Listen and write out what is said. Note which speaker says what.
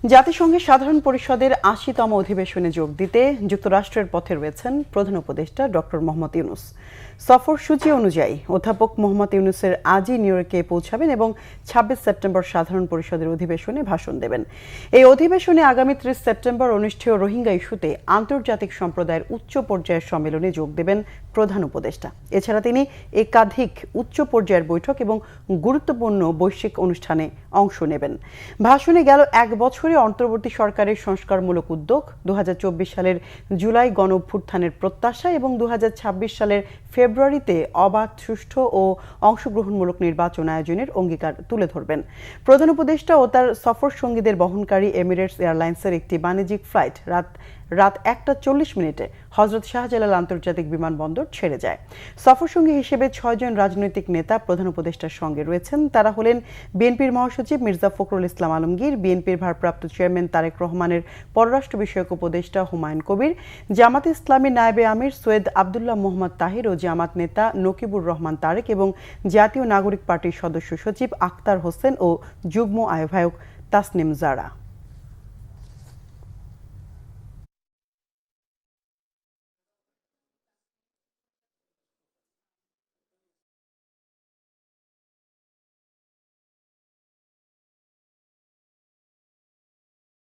Speaker 1: জাতিসংঘের সাধারণ পরিষদের ৮০তম অধিবেশনে যোগ দিতে যুক্তরাষ্ট্রের পথে রয়েছেন প্রধান উপদেষ্টা ডক্টর মোহাম্মদ ইউনূস। সফরসূচি অনুযায়ী অধ্যাপক মোহাম্মদ ইউনূসের আজই নিউ ইয়র্কে পৌঁছাবেন এবং ২৬ সেপ্টেম্বর সাধারণ পরিষদের অধিবেশনে ভাষণ দেবেন। এই অধিবেশনে আগামী ৩০ সেপ্টেম্বর অনুষ্ঠেয় রোহিঙ্গা ইস্যুতে আন্তর্জাতিক সম্প্রদায়ের উচ্চ পর্যায়ের সম্মেলনে যোগ দেবেন প্রধান উপদেষ্টা। এছাড়া তিনি একাধিক উচ্চ পর্যায়ের বৈঠক এবং গুরুত্বপূর্ণ বৈশ্বিক অনুষ্ঠানে অংশ নেবেন। ভাষণে গেল এক বছরে অন্তর্বর্তী সরকারের সংস্কারমূলক উদ্যোগ, ২০২৪ সালের জুলাই গণঅভ্যুত্থানের প্রত্যাশা এবং ২০২৬ সালের ফেব্রুয়ারিতে অবাধ, সুষ্ঠু ও অংশগ্রহণমূলক নির্বাচন আয়োজনের অঙ্গীকার তুলে ধরবেন। প্রধান উপদেষ্টা ও তার সফর সঙ্গীদের বহনকারী এমিরেটস এয়ারলাইন্সের একটি বাণিজ্যিক ফ্লাইট রাত ১টা ৪০ হজরত শাহজালাল আন্তর্জাতিক বিমানবন্দর ছেড়ে যায়। সফরসঙ্গী হিসেবে ৬ জন রাজনৈতিক নেতা প্রধান উপদেষ্টার সঙ্গে রয়েছেন। তারা হলেন বিএনপির মহাসচিব মির্জা ফখরুল ইসলাম আলমগীর, বিএনপির ভারপ্রাপ্ত চেয়ারম্যান তারেক রহমানের পররাষ্ট্র বিষয়ক উপদেষ্টা হুমায়ুন কবির, জামাতে ইসলামী নায়েবে আমির সৈয়দ আবদুল্লাহ মোহাম্মদ তাহির ও জামাত নেতা নকিবুর রহমান তারেক এবং জাতীয় নাগরিক পার্টির সদস্য সচিব আখতার হোসেন ও যুগ্ম আহ্বায়ক তাসনিম জারা।